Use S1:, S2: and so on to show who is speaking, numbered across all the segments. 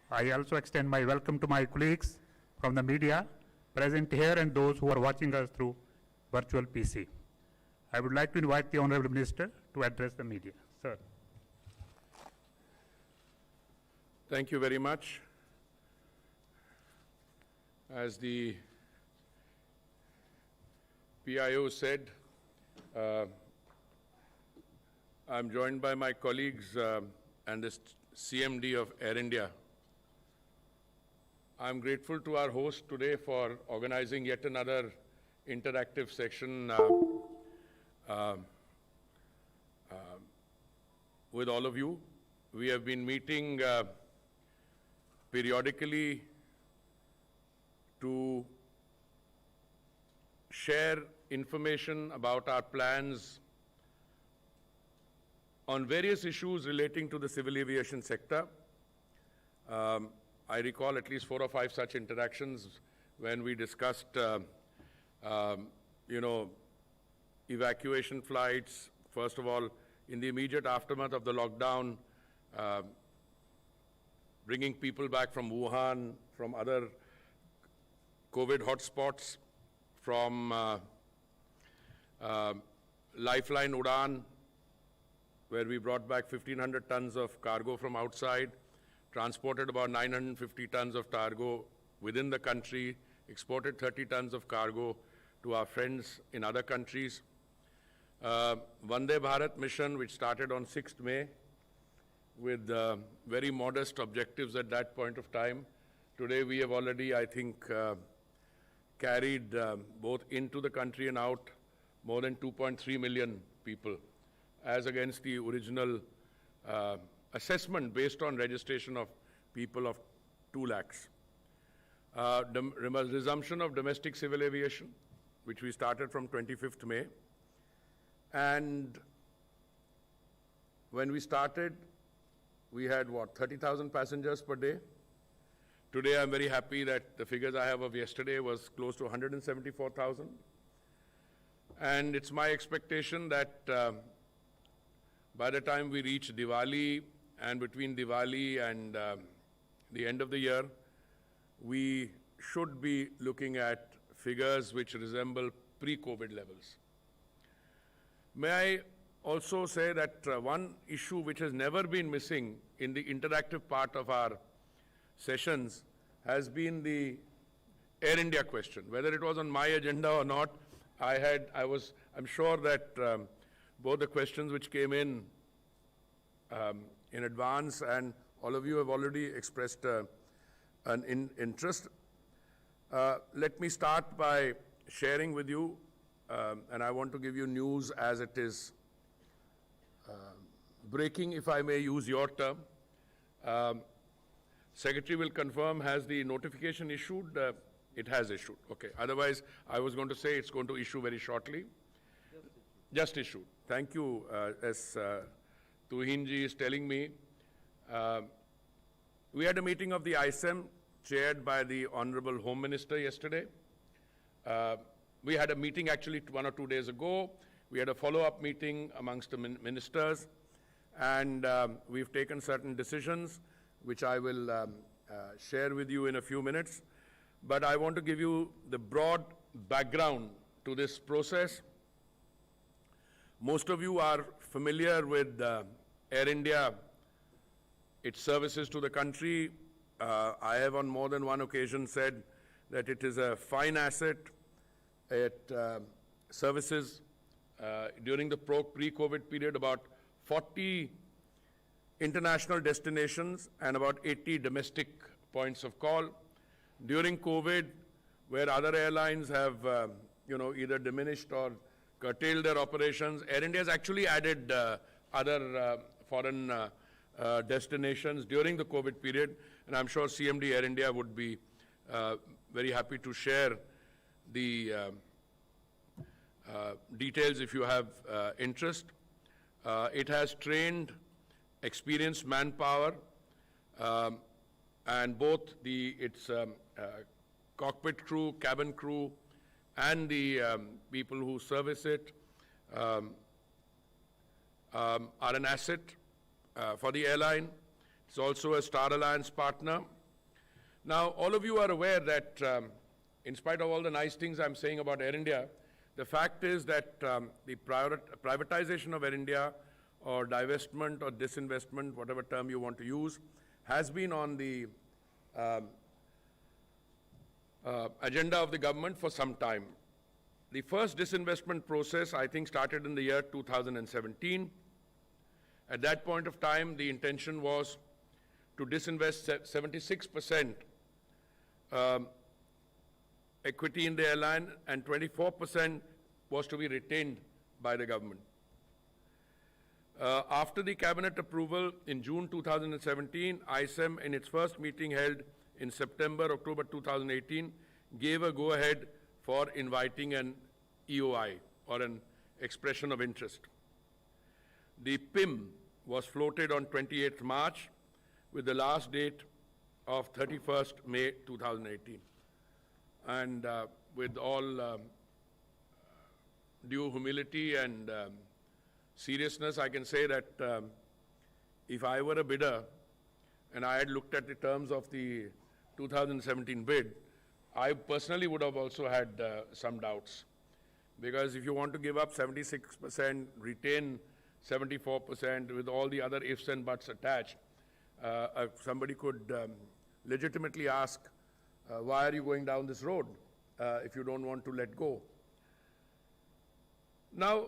S1: I also extend my welcome to my colleagues from the media present here and those who are watching us through virtual PC. I would like to invite the Honorable Minister to address the media. Sir.
S2: Thank you very much. As the PIO said, I'm joined by my colleagues and the CMD of Air India. I'm grateful to our host today for organizing yet another interactive session with all of you. We have been meeting periodically to share information about our plans on various issues relating to the civil aviation sector. I recall at least 4 or 5 such interactions when we discussed, evacuation flights. First of all, in the immediate aftermath of the lockdown, bringing people back from Wuhan, from other COVID hotspots, from Lifeline Udan, where we brought back 1,500 tons of cargo from outside, transported about 950 tons of cargo within the country, exported 30 tons of cargo to our friends in other countries. Vande Bharat mission, which started on 6th May, with very modest objectives at that point of time. Today we have already, I think, carried both into the country and out more than 2.3 million people, as against the original assessment based on registration of people of 2 lakhs. Resumption of domestic civil aviation, which we started from 25th May. And when we started, we had, 30,000 passengers per day. Today, I'm very happy that the figures I have of yesterday was close to 174,000. And it's my expectation that by the time we reach Diwali, and between Diwali and the end of the year, we should be looking at figures which resemble pre-COVID levels. May I also say that one issue which has never been missing in the interactive part of our sessions has been the Air India question. Whether it was on my agenda or not, I'm sure that both the questions which came in advance, and all of you have already expressed an interest. Let me start by sharing with you, and I want to give you news as it is breaking, if I may use your term. Secretary will confirm, has the notification issued? It has issued. Okay. Otherwise, I was going to say it's going to issue very shortly. Just issued. Thank you, as Tuhinji is telling me. We had a meeting of the ISM chaired by the Honorable Home Minister yesterday. We had a meeting actually 1 or 2 days ago. We had a follow-up meeting amongst the ministers, and we've taken certain decisions which I will share with you in a few minutes. But I want to give you the broad background to this process. Most of you are familiar with Air India, its services to the country. I have on more than one occasion said that it is a fine asset. It services during the pre-COVID period about 40 international destinations and about 80 domestic points of call. During COVID, where other airlines have either diminished or curtailed their operations, Air India has actually added other foreign destinations during the COVID period, and I'm sure CMD Air India would be very happy to share the details if you have interest. It has trained experienced manpower, and both its cockpit crew, cabin crew, and the people who service it are an asset for the airline. It's also a Star Alliance partner, Now, all of you are aware that in spite of all the nice things I'm saying about Air India, the fact is that the privatization of Air India, or divestment or disinvestment, whatever term you want to use, has been on the agenda of the government for some time. The first disinvestment process, I think, started in the year 2017. At that point of time, the intention was to disinvest 76% equity in the airline, and 24% was to be retained by the government. After the cabinet approval in June 2017, ISEM, in its first meeting held in September-October 2018, gave a go-ahead for inviting an EOI, or an expression of interest. The PIM was floated on 28th March with the last date of 31st May 2018. And with all due humility and seriousness, I can say that if I were a bidder and I had looked at the terms of the 2017 bid, I personally would have also had some doubts. Because if you want to give up 76%, retain 74% with all the other ifs and buts attached, somebody could legitimately ask, why are you going down this road if you don't want to let go? Now,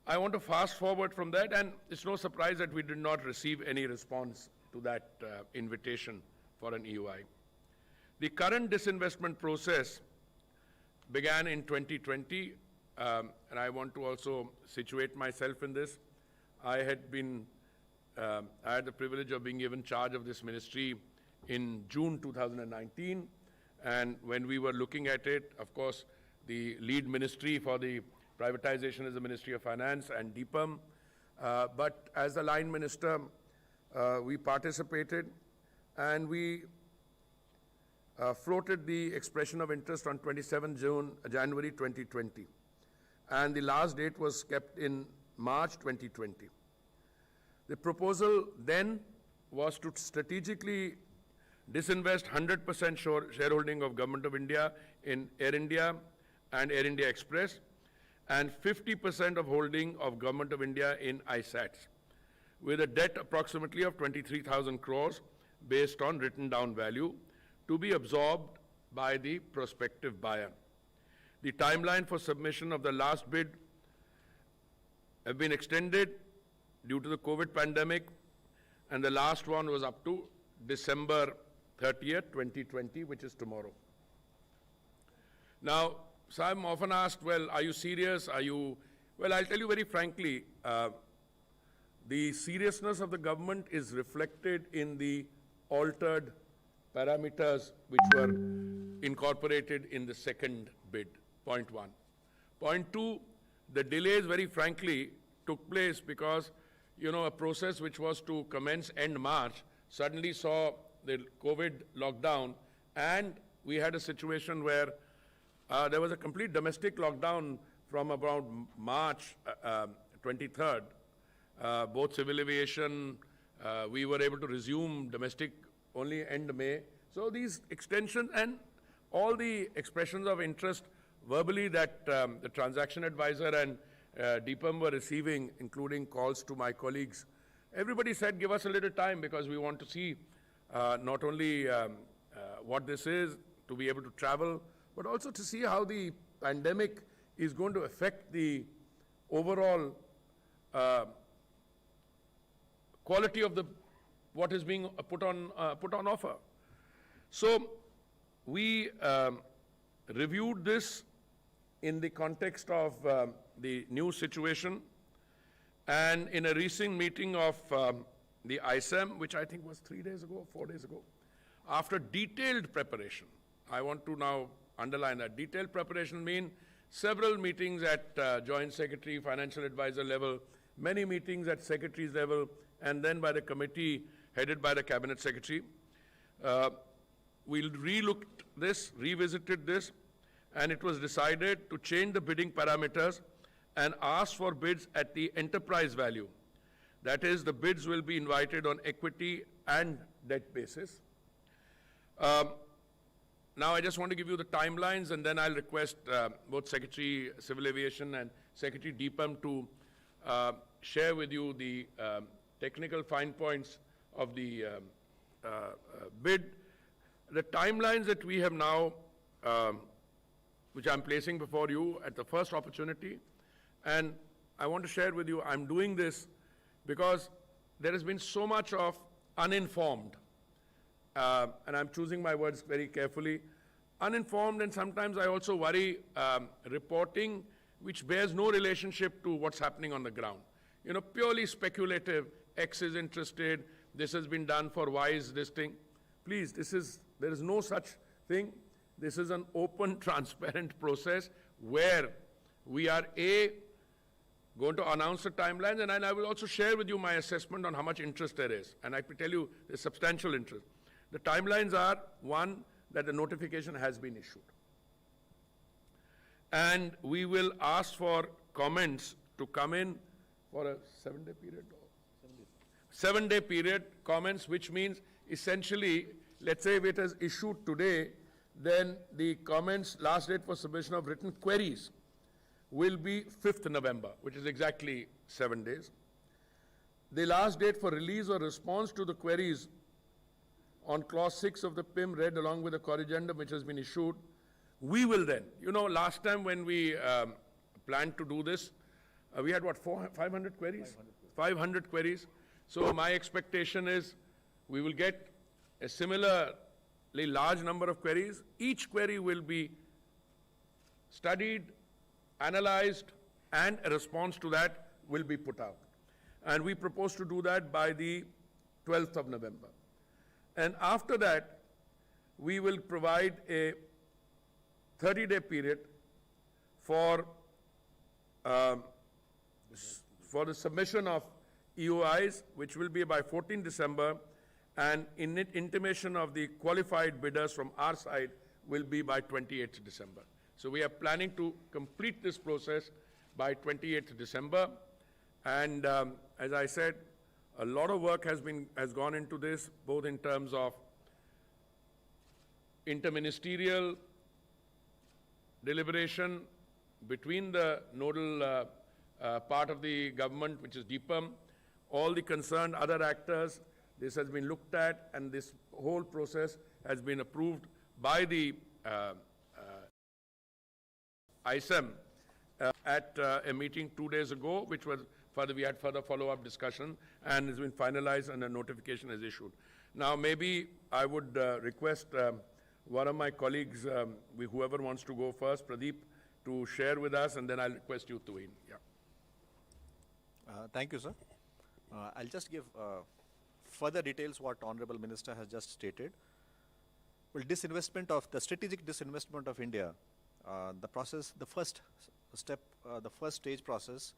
S2: I want to fast forward from that, and it's no surprise that we did not receive any response to that invitation for an EOI. The current disinvestment process began in 2020, and I want to also situate myself in this. I had the privilege of being given charge of this ministry in June 2019, and when we were looking at it, of course, the lead ministry for the privatization is the Ministry of Finance and DIPAM, but as the line minister, we participated, and we floated the expression of interest on 27 January 2020, and the last date was kept in March 2020. The proposal then was to strategically disinvest 100% shareholding of Government of India in Air India and Air India Express, and 50% of holding of Government of India in ISATs, with a debt approximately of 23,000 crores based on written down value, to be absorbed by the prospective buyer. The timeline for submission of the last bid have been extended due to the COVID pandemic, and the last one was up to December 30th, 2020, which is tomorrow. Now, so I'm often asked, well, are you serious? Well, I'll tell you very frankly, the seriousness of the government is reflected in the altered parameters which were incorporated in the second bid, point one. Point two, the delays, very frankly, took place because, a process which was to commence end March suddenly saw the COVID lockdown, and we had a situation where there was a complete domestic lockdown from about March 23rd. Both civil aviation, we were able to resume domestic only end May. So these extensions and all the expressions of interest verbally that the transaction advisor and DIPAM were receiving, including calls to my colleagues, everybody said, give us a little time because we want to see not only what this is, to be able to travel, but also to see how the pandemic is going to affect the overall quality of what is being put on offer. So we reviewed this in the context of the new situation, and in a recent meeting of the ISEM, which I think was 3 days ago, 4 days ago, after detailed preparation, I want to now underline that detailed preparation means several meetings at Joint Secretary, Financial Advisor level, many meetings at Secretary's level, and then by the committee headed by the Cabinet Secretary. We re-looked this, revisited this, and it was decided to change the bidding parameters and ask for bids at the enterprise value. That is, the bids will be invited on equity and debt basis. now I just want to give you the timelines, and then I'll request both Secretary Civil Aviation and Secretary DPAM to share with you the technical fine points of the bid. The timelines that we have now, which I'm placing before you at the first opportunity, and I want to share with you, I'm doing this because there has been so much of uninformed, and I'm choosing my words very carefully, uninformed, and sometimes I also worry reporting which bears no relationship to what's happening on the ground. You know, purely speculative, X is interested, this has been done for Y is this thing. Please, there is no such thing. This is an open, transparent process where we are going to announce the timelines, and I will also share with you my assessment on how much interest there is. And I can tell you there's substantial interest. The timelines are, one, that the notification has been issued. And we will ask for comments to come in for a 7-day period? 7-day period, comments, which means essentially, let's say if it is issued today, then the comments, last date for submission of written queries will be 5th November, which is exactly 7 days. The last date for release or response to the queries on clause 6 of the PIM read along with the corrigendum which has been issued, we will then, you know, last time when we planned to do this, we had what, 500 queries? 500 queries. So my expectation is we will get a similarly large number of queries. Each query will be studied, analyzed, and a response to that will be put out. And we propose to do that by the 12th of November. And after that, we will provide a 30-day period for the submission of EOIs, which will be by 14 December, and intimation of the qualified bidders from our side will be by 28th December. So we are planning to complete this process by 28th December. And as I said, a lot of work has gone into this, both in terms of interministerial deliberation between the nodal part of the government, which is DPAM, all the concerned other actors. This has been looked at, and this whole process has been approved by the ISEM at a meeting 2 days ago, which was further, we had further follow-up discussion, and has been finalized and a notification is issued. Now, maybe I would request one of my colleagues, whoever wants to go first, Pradeep, to share with us, and then I'll request you to in. Yeah.
S3: Thank you, sir. I'll just give further details what Honorable Minister has just stated. Well, disinvestment of the strategic disinvestment of India, the process, the first step, the first stage process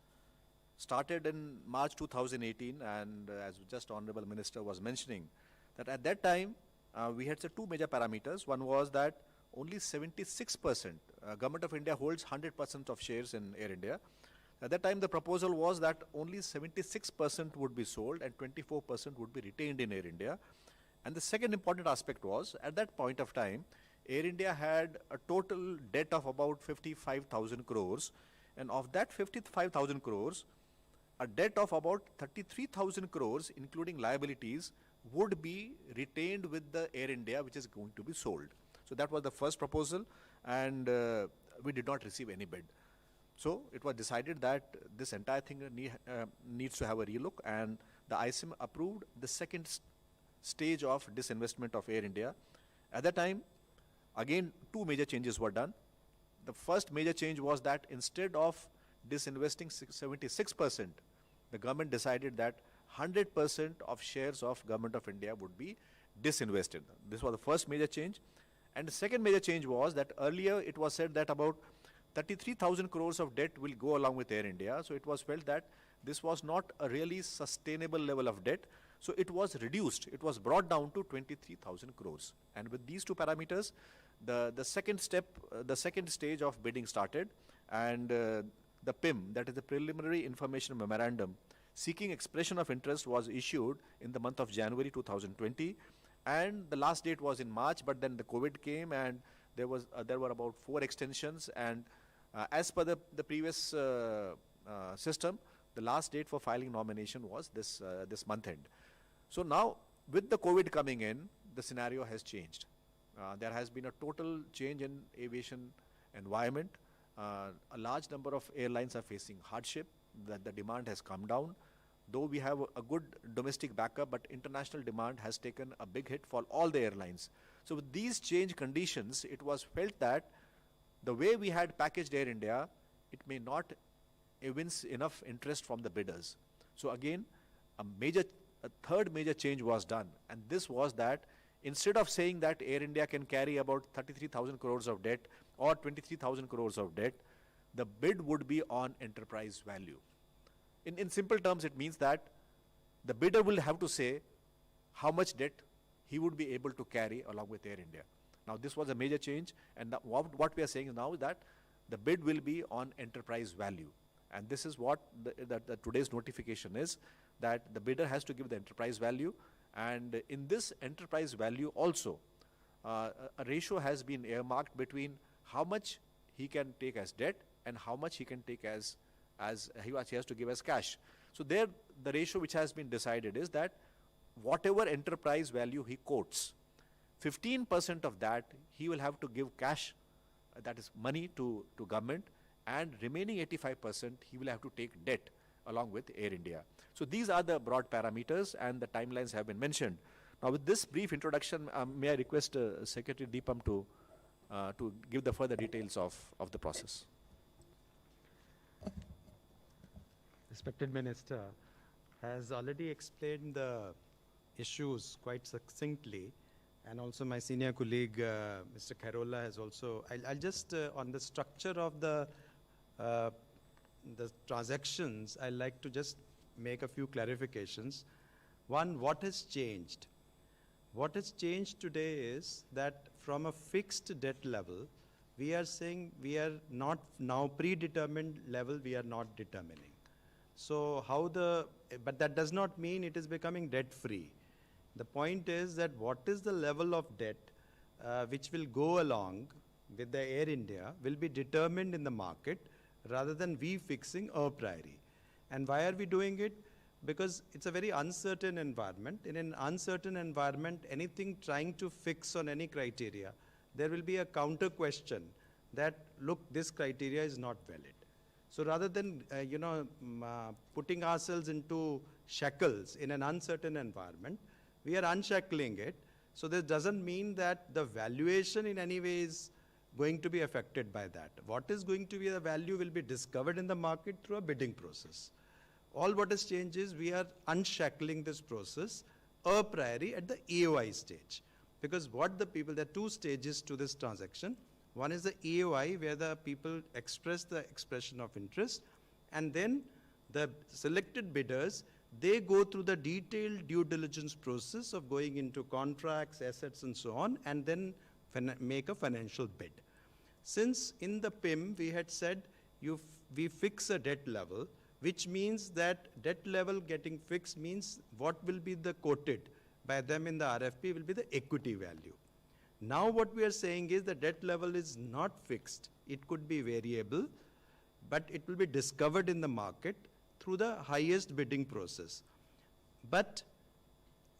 S3: started in March 2018, and as just Honorable Minister was mentioning, that at that time we had two major parameters. One was that only 76%, Government of India holds 100% of shares in Air India. At that time, the proposal was that only 76% would be sold and 24% would be retained in Air India. And the second important aspect was, at that point of time, Air India had a total debt of about 55,000 crores. And of that 55,000 crores, a debt of about 33,000 crores, including liabilities, would be retained with the Air India, which is going to be sold. So that was the first proposal, and we did not receive any bid. So it was decided that this entire thing needs to have a relook, and the ISEM approved the second stage of disinvestment of Air India. At that time, again, two major changes were done. The first major change was that instead of disinvesting 76%, the government decided that 100% of shares of Government of India would be disinvested. This was the first major change. And the second major change was that earlier it was said that about 33,000 crores of debt will go along with Air India. So it was felt that this was not a really sustainable level of debt. So it was reduced. It was brought down to 23,000 crores. And with these two parameters, the second step, the second stage of bidding started, and the PIM, that is the Preliminary Information Memorandum, seeking expression of interest, was issued in the month of January 2020. And the last date was in March, but then the COVID came, and there were about 4 extensions. And as per the previous system, the last date for filing nomination was this month end. So now, with the COVID coming in, the scenario has changed. There has been a total change in aviation environment. A large number of airlines are facing hardship, that the demand has come down. Though we have a good domestic backup, but international demand has taken a big hit for all the airlines. So with these change conditions, it was felt that the way we had packaged Air India, it may not evince enough interest from the bidders. So again, a third major change was done, and this was that instead of saying that Air India can carry about 33,000 crores of debt or 23,000 crores of debt, the bid would be on enterprise value. In simple terms, it means that the bidder will have to say how much debt he would be able to carry along with Air India. Now, this was a major change, and what we are saying now is that the bid will be on enterprise value. And this is what the today's notification is, that the bidder has to give the enterprise value. And in this enterprise value also, a ratio has been earmarked between how much he can take as debt and how much he can take as he has to give as cash. So there, the ratio which has been decided is that whatever enterprise value he quotes, 15% of that he will have to give cash, that is money to government, and remaining 85% he will have to take debt along with Air India. So these are the broad parameters, and the timelines have been mentioned. Now with this brief introduction, may I request Secretary Deepam to give the further details of the process.
S4: Respected Minister has already explained the issues quite succinctly, and also my senior colleague Mr. Kharola has also. I'll just on the structure of the transactions, I'd like to just make a few clarifications. One, what has changed? What has changed today is that from a fixed debt level, we are saying we are not now predetermined level, we are not determining. So but that does not mean it is becoming debt free. The point is that what is the level of debt which will go along with the Air India will be determined in the market rather than we fixing a priori. And why are we doing it? Because it's a very uncertain environment. In an uncertain environment, anything trying to fix on any criteria, there will be a counter question that, look, this criteria is not valid. So rather than, putting ourselves into shackles in an uncertain environment, we are unshackling it. So this doesn't mean that the valuation in any way is going to be affected by that. What is going to be the value will be discovered in the market through a bidding process. All what has changed is we are unshackling this process a priori at the EOI stage. Because there are two stages to this transaction. One is the EOI, where the people express the expression of interest, and then the selected bidders, they go through the detailed due diligence process of going into contracts, assets, and so on, and then make a financial bid. Since in the PIM we had said we fix a debt level, which means that debt level getting fixed means what will be the quoted by them in the RFP will be the equity value. Now what we are saying is the debt level is not fixed. It could be variable, but it will be discovered in the market through the highest bidding process.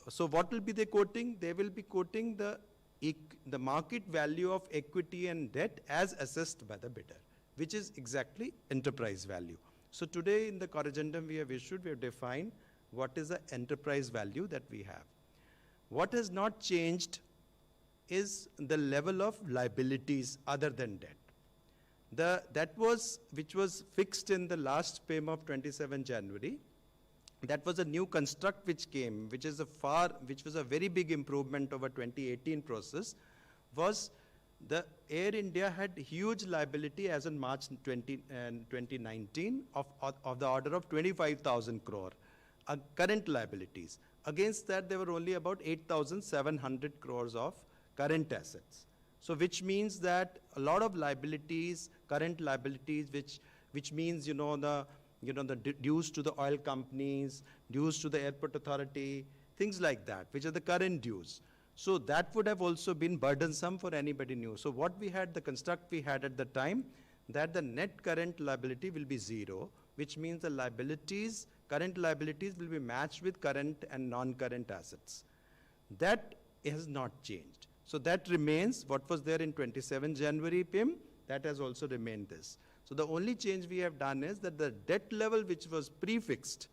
S4: So what will be they quoting? They will be quoting the market value of equity and debt as assessed by the bidder, which is exactly enterprise value. So today in the corrigendum we have issued, we have defined what is the enterprise value that we have. What has not changed is the level of liabilities other than debt. Which was fixed in the last PIM of 27 January. That was a new construct which came, which was a very big improvement over 2018 process, was the Air India had huge liability as on March 2019 of the order of 25,000 crore, current liabilities. Against that, there were only about 8,700 crores of current assets. So which means that a lot of liabilities, current liabilities, which means, the dues to the oil companies, dues to the airport authority, things like that, which are the current dues. So that would have also been burdensome for anybody new. So what we had, the construct we had at the time, that the net current liability will be zero, which means the liabilities, current liabilities will be matched with current and non-current assets. That has not changed. So that remains what was there in 27 January PIM, that has also remained this. So the only change we have done is that the debt level which was prefixed,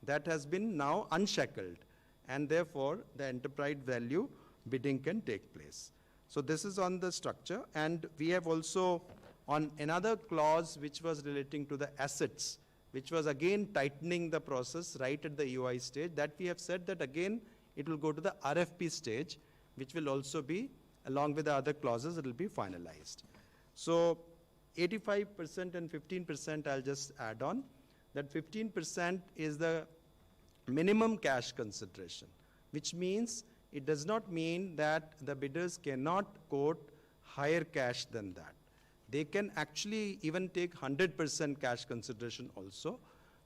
S4: that has been now unshackled, and therefore the enterprise value bidding can take place. So this is on the structure, and we have also on another clause which was relating to the assets, which was again tightening the process right at the EOI stage, that we have said that again it will go to the RFP stage, which will also be, along with the other clauses, it will be finalized. So 85% and 15% I'll just add on. That 15% is the minimum cash consideration, which means it does not mean that the bidders cannot quote higher cash than that. They can actually even take 100% cash consideration also,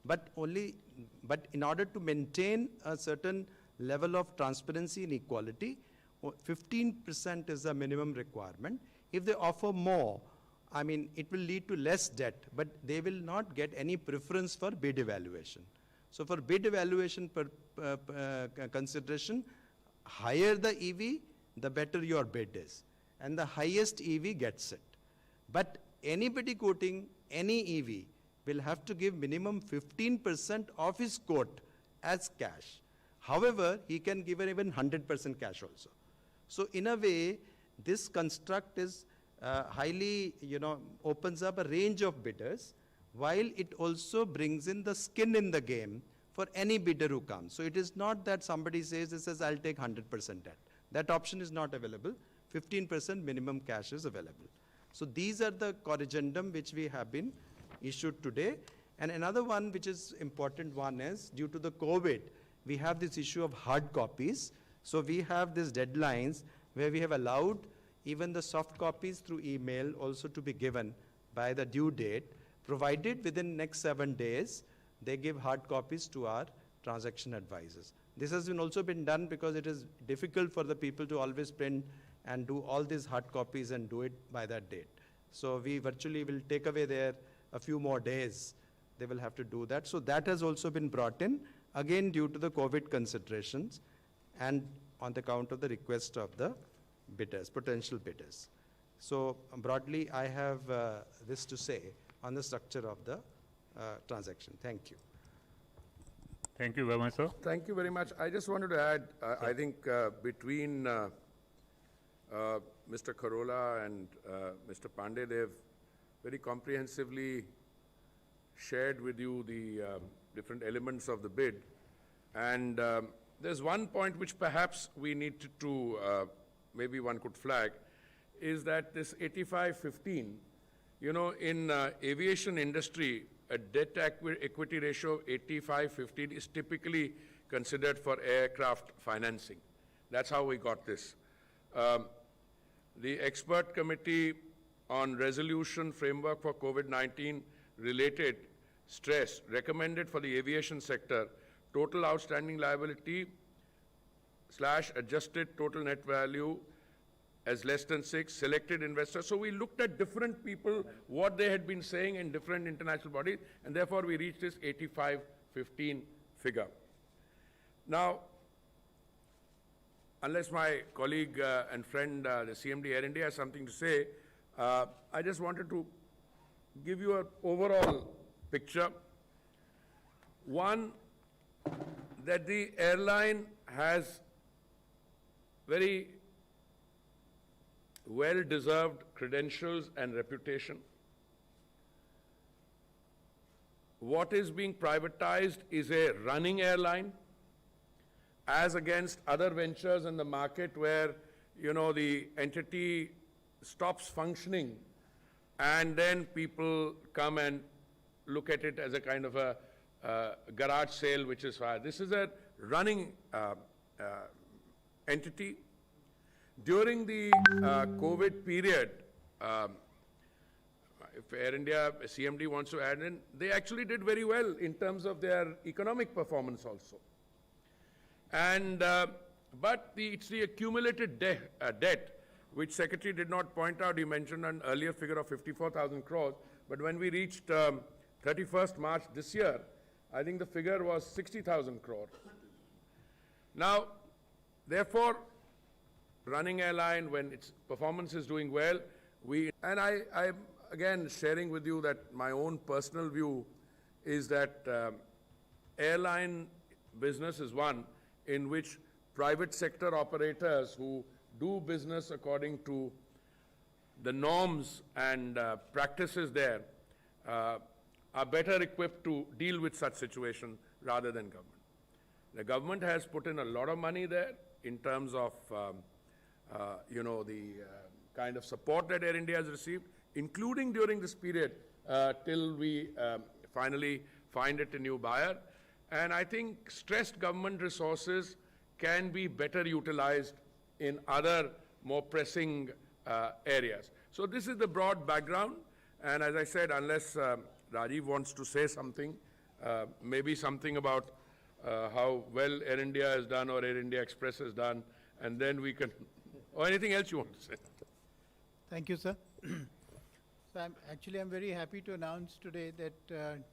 S4: but in order to maintain a certain level of transparency and equality, 15% is the minimum requirement. If they offer more, I mean, it will lead to less debt, but they will not get any preference for bid evaluation. So for bid evaluation consideration, higher the EV, the better your bid is. And the highest EV gets it. But anybody quoting any EV will have to give minimum 15% of his quote as cash. However, he can give even 100% cash also. So in a way, this construct is highly, opens up a range of bidders, while it also brings in the skin in the game for any bidder who comes. So it is not that somebody says, I'll take 100% debt. That option is not available. 15% minimum cash is available. So these are the corrigendum which we have been issued today. And another one which is important one is, due to the COVID, we have this issue of hard copies. So we have these deadlines where we have allowed even the soft copies through email also to be given by the due date, provided within next 7 days, they give hard copies to our transaction advisors. This has also been done because it is difficult for the people to always print and do all these hard copies and do it by that date. So we virtually will take away there a few more days. They will have to do that. So that has also been brought in, again due to the COVID considerations and on the count of the request of the bidders, potential bidders. So broadly, I have this to say on the structure of the transaction. Thank you.
S1: Thank you very much, sir.
S2: Thank you very much. I just wanted to add, I think between Mr. Karola and Mr. Pandey, they've very comprehensively shared with you the different elements of the bid. And there's one point which perhaps we need to, maybe one could flag, is that this 85-15, in aviation industry, a debt equity ratio of 85-15 is typically considered for aircraft financing. That's how we got this. The expert committee on resolution framework for COVID-19 related stress recommended for the aviation sector total outstanding liability / adjusted total net value as less than 6, selected investors. So we looked at different people, what they had been saying in different international bodies, and therefore we reached this 85-15 figure. Now, unless my colleague and friend, the CMD Air India, has something to say, I just wanted to give you an overall picture. One, that the airline has very well-deserved credentials and reputation. What is being privatized is a running airline, as against other ventures in the market where, the entity stops functioning and then people come and look at it as a kind of a garage sale which is fire. This is a running entity. During the COVID period, if Air India CMD wants to add in, they actually did very well in terms of their economic performance also. And but it's the accumulated debt, which Secretary did not point out. He mentioned an earlier figure of 54,000 crores, but when we reached 31st March this year, I think the figure was 60,000 crores. Now, therefore, running airline when its performance is doing well, I'm again sharing with you that my own personal view is that airline business is one in which private sector operators who do business according to the norms and practices there are better equipped to deal with such situation rather than government. The government has put in a lot of money there in terms of, the kind of support that Air India has received, including during this period till we finally find it a new buyer. And I think stressed government resources can be better utilized in other more pressing areas. So this is the broad background. And as I said, unless Rajiv wants to say something, maybe something about how well Air India has done or Air India Express has done, and then we can, or anything else you want to say.
S5: Thank you, sir. So I'm very happy to announce today that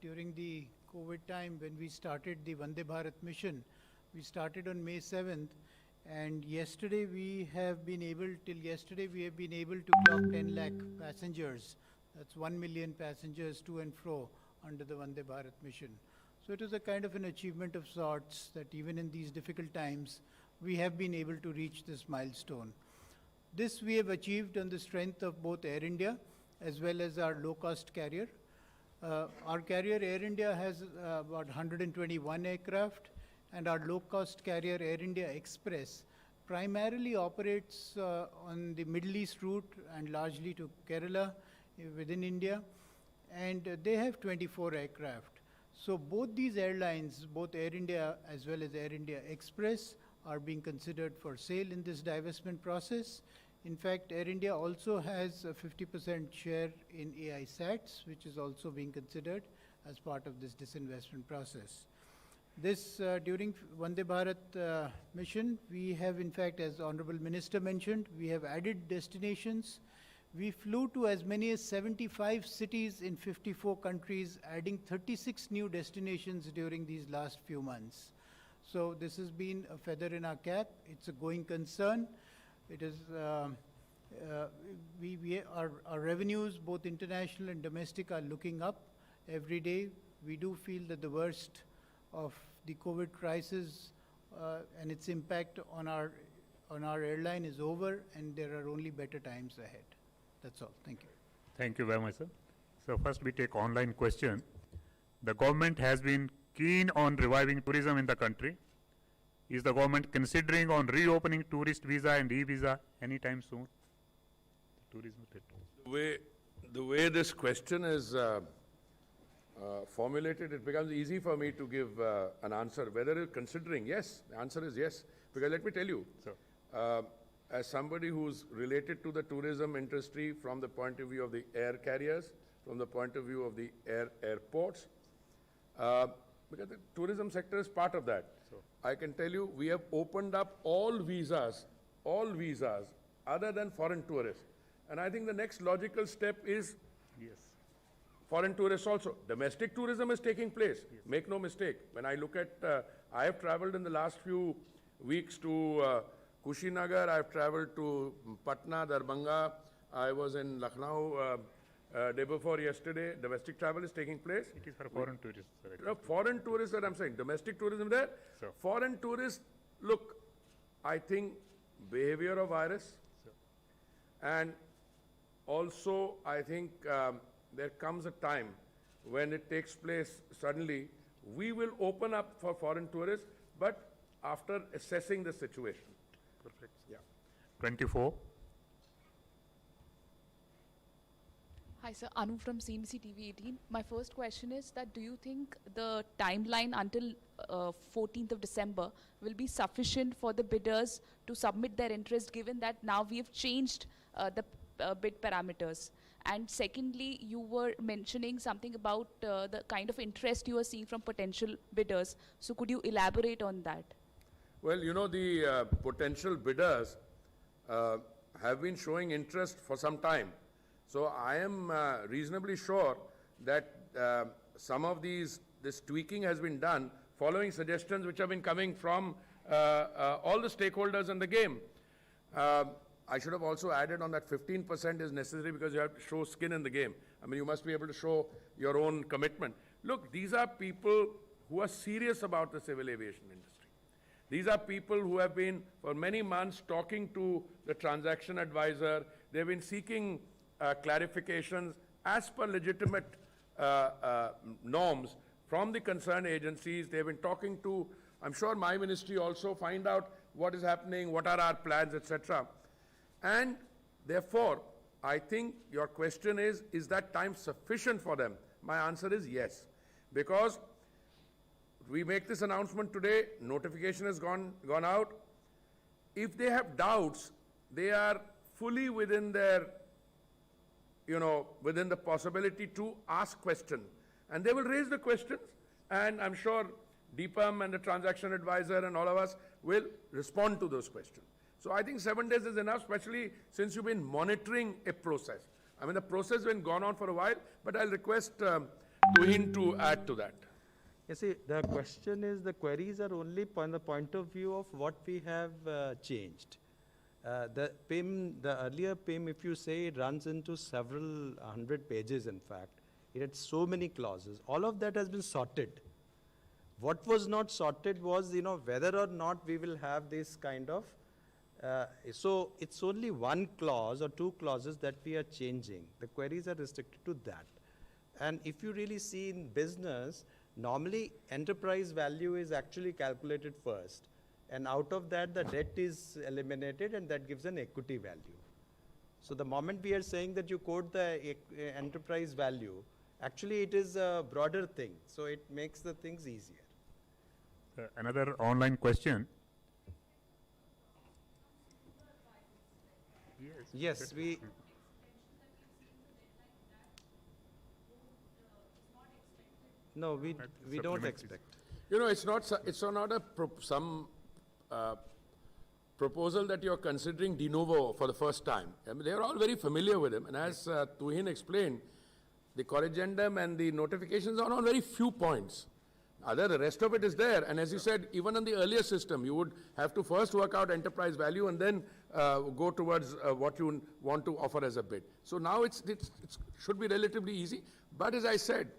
S5: during the COVID time when we started the Vande Bharat mission, we started on May 7th, and yesterday we have been able to clock 10 lakh passengers. That's 1 million passengers to and fro under the Vande Bharat mission. So it is a kind of an achievement of sorts that even in these difficult times, we have been able to reach this milestone. This we have achieved on the strength of both Air India as well as our low-cost carrier. Our carrier Air India has about 121 aircraft, and our low-cost carrier Air India Express primarily operates on the Middle East route and largely to Kerala within India, and they have 24 aircraft. So both these airlines, both Air India as well as Air India Express, are being considered for sale in this divestment process. In fact, Air India also has a 50% share in AISATs, which is also being considered as part of this disinvestment process. This, during Vande Bharat mission, we have, in fact, as Honorable Minister mentioned, we have added destinations. We flew to as many as 75 cities in 54 countries, adding 36 new destinations during these last few months. So this has been a feather in our cap. It's a going concern. It is, our revenues, both international and domestic, are looking up every day. We do feel that the worst of the COVID crisis and its impact on our airline is over, and there are only better times ahead. That's all. Thank you.
S1: Thank you very much, sir. So first we take online question. The government has been keen on reviving tourism in the country. Is the government considering on reopening tourist visa and e-visa anytime soon?
S2: The way this question is formulated, it becomes easy for me to give an answer. Whether you're considering, yes, the answer is yes. Because let me tell you, as somebody who's related to the tourism industry from the point of view of the air carriers, from the point of view of the airports, because the tourism sector is part of that. So I can tell you, we have opened up all visas other than foreign tourists. And I think the next logical step is foreign tourists also. Domestic tourism is taking place. Yes. Make no mistake. When I look at, I have traveled in the last few weeks to Kushinagar, I have traveled to Patna, Darbhanga, I was in Lucknow day before yesterday. Domestic travel is taking place.
S1: It is for foreign tourists.
S2: Foreign tourists that I'm saying. Domestic tourism there. So. Foreign tourists, look, I think behavior of virus. So. And also I think there comes a time when it takes place suddenly. We will open up for foreign tourists, but after assessing the situation.
S1: Perfect. Yeah. 24.
S6: Hi, sir. Anu from CNBC TV 18. My first question is that do you think the timeline until 14th of December will be sufficient for the bidders to submit their interest, given that now we have changed the bid parameters? And secondly, you were mentioning something about the kind of interest you are seeing from potential bidders. So could you elaborate on that?
S2: Well, you know, the potential bidders have been showing interest for some time. So I am reasonably sure that some of this tweaking has been done following suggestions which have been coming from all the stakeholders in the game. I should have also added on that 15% is necessary because you have to show skin in the game. I mean, you must be able to show your own commitment. Look, these are people who are serious about the civil aviation industry. These are people who have been for many months talking to the transaction advisor. They've been seeking clarifications as per legitimate norms from the concerned agencies. They've been talking to, I'm sure my ministry also, find out what is happening, what are our plans, etc. And therefore, I think your question is that time sufficient for them? My answer is yes. Because we make this announcement today, notification has gone out. If they have doubts, they are fully within their, within the possibility to ask questions. And they will raise the questions, and I'm sure DPAM and the transaction advisor and all of us will respond to those questions. So I think 7 days is enough, especially since you've been monitoring a process. I mean, the process has been gone on for a while, but I'll request Tuhin to add to that.
S4: You see, the question is, the queries are only from the point of view of what we have changed. The PIM, the earlier PIM, if you say, it runs into several hundred pages, in fact. It had so many clauses. All of that has been sorted. What was not sorted was, whether or not we will have this kind of, so it's only one clause or two clauses that we are changing. The queries are restricted to that. And if you really see in business, normally enterprise value is actually calculated first. And out of that, the debt is eliminated, and that gives an equity value. So the moment we are saying that you quote the enterprise value, actually it is a broader thing. So it makes the things easier.
S1: Another online question.
S4: Yes, we. No, we don't expect.
S2: It's not some proposal that you're considering de novo for the first time. I mean, they're all very familiar with him. And as Tuhin explained, the corrigendum and the notifications are on very few points. The rest of it is there. And as you said, even in the earlier system, you would have to first work out enterprise value and then go towards what you want to offer as a bid. So now it should be relatively easy. But as I said,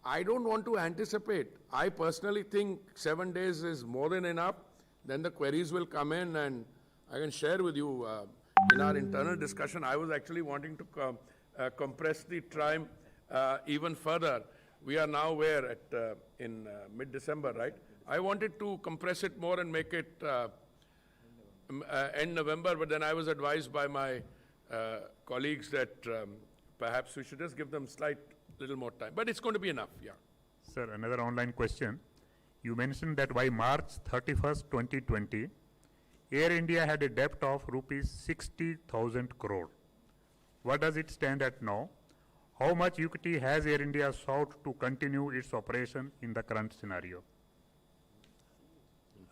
S2: I don't want to anticipate. I personally think 7 days is more than enough. Then the queries will come in, and I can share with you in our internal discussion, I was actually wanting to compress the time even further. We are now where in mid-December, right? I wanted to compress it more and make it end November, but then I was advised by my colleagues that perhaps we should just give them little more time. But it's going to be enough, yeah.
S1: Sir, another online question. You mentioned that by March 31st, 2020, Air India had a debt of rupees 60,000 crore. What does it stand at now? How much equity has Air India sought to continue its operation in the current scenario?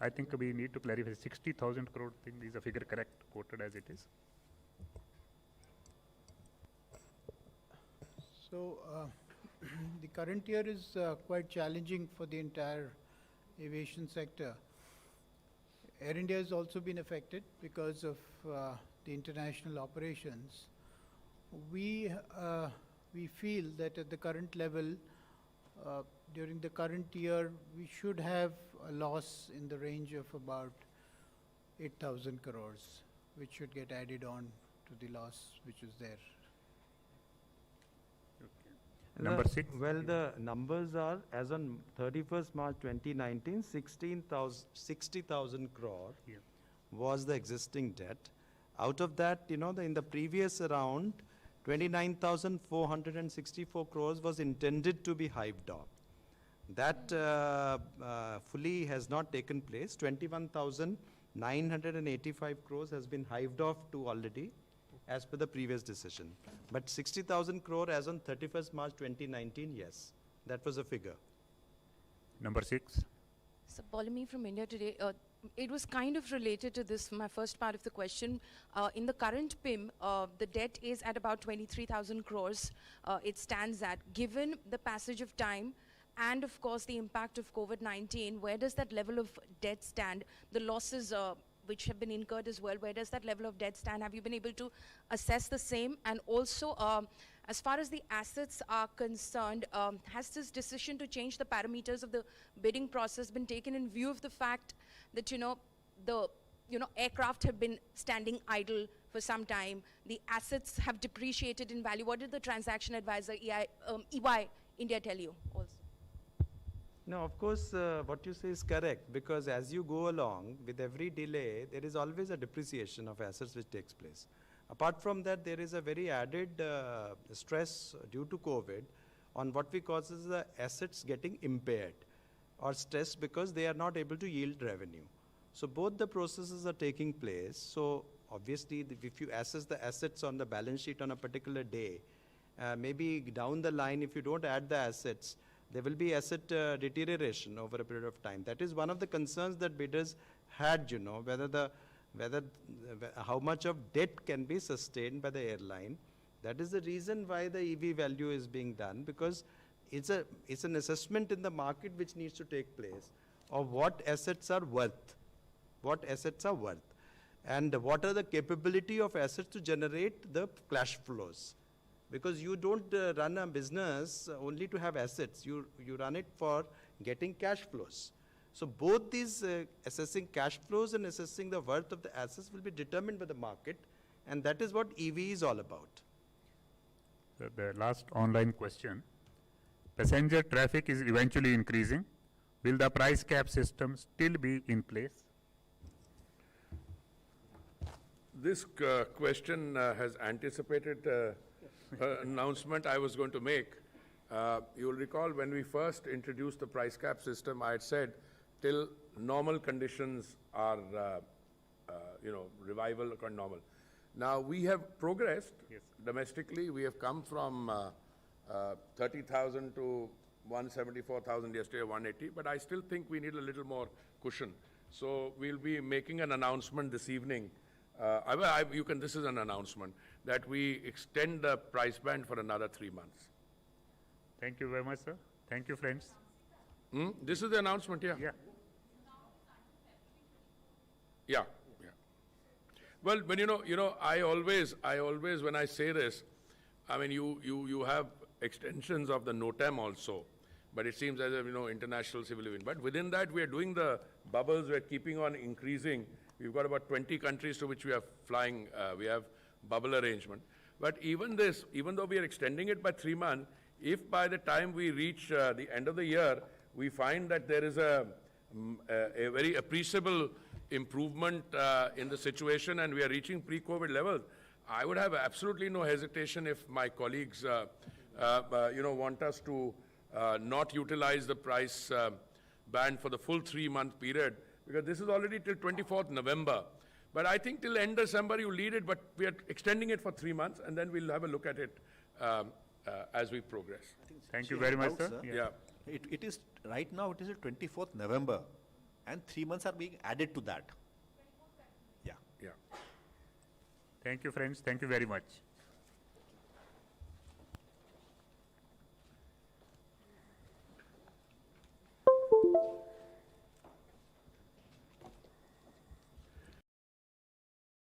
S1: I think we need to clarify 60,000 crore thing. Is the figure correct, quoted as it is?
S5: So the current year is quite challenging for the entire aviation sector. Air India has also been affected because of the international operations. We feel that at the current level, during the current year, we should have a loss in the range of about 8,000 crores, which should get added on to the loss which is there.
S1: Number 6.
S4: Well, the numbers are, as on 31st March 2019, 60,000 crore
S1: Yeah.
S4: was the existing debt. Out of that, in the previous round, 29,464 crores was intended to be hived off. That fully has not taken place. 21,985 crores has been hived off to already, as per the previous decision. But 60,000 crore as on 31st March 2019, yes, that was a figure.
S1: Number 6.
S7: So, Polemy from India Today. it was kind of related to this, my first part of the question. In the current PIM, the debt is at about 23,000 crores. It stands at, given the passage of time and of course the impact of COVID-19, where does that level of debt stand? The losses which have been incurred as well, where does that level of debt stand? Have you been able to assess the same? And also, as far as the assets are concerned, has this decision to change the parameters of the bidding process been taken in view of the fact that, the aircraft have been standing idle for some time, the assets have depreciated in value? What did the transaction advisor, EY India, tell you also?
S4: No, of course, what you say is correct, because as you go along, with every delay, there is always a depreciation of assets which takes place. Apart from that, there is a very added stress due to COVID on what we call as the assets getting impaired or stressed because they are not able to yield revenue. So both the processes are taking place. So obviously, if you assess the assets on the balance sheet on a particular day, maybe down the line, if you don't add the assets, there will be asset deterioration over a period of time. That is one of the concerns that bidders had, how much of debt can be sustained by the airline. That is the reason why the EV value is being done, because it's an assessment in the market which needs to take place of what assets are worth, and what are the capability of assets to generate the cash flows. Because you don't run a business only to have assets, you run it for getting cash flows. So both these assessing cash flows and assessing the worth of the assets will be determined by the market, and that is what EV is all about.
S1: The last online question. Passenger traffic is eventually increasing. Will the price cap system still be in place?
S2: This question has anticipated announcement I was going to make. You will recall when we first introduced the price cap system, I had said till normal conditions are, revival or normal. Now we have progressed.
S1: Yes.
S2: Domestically. We have come from 30,000 to 174,000 yesterday, 180, but I still think we need a little more cushion. So we'll be making an announcement this evening. This is an announcement that we extend the price band for another 3 months.
S1: Thank you very much, sir. Thank you, friends.
S2: This is the announcement, yeah.
S1: Yeah.
S2: Yeah. Well, but I always, when I say this, I mean, you have extensions of the NOTAM also, but it seems as if, international civil aviation. But within that, we are doing the bubbles, we're keeping on increasing. We've got about 20 countries to which we are flying, we have bubble arrangement. But even this, even though we are extending it by 3 months, if by the time we reach the end of the year, we find that there is a very appreciable improvement in the situation and we are reaching pre-COVID levels, I would have absolutely no hesitation if my colleagues, want us to not utilize the price band for the full 3-month period, because this is already till 24th November. But I think till end December you lead it, but we are extending it for 3 months and then we'll have a look at it as we progress.
S1: Thank you very much, sir.
S2: Yeah.
S3: It is, right now it is 24th November and 3 months are being added to that. Yeah.
S1: Thank you, friends. Thank you very much.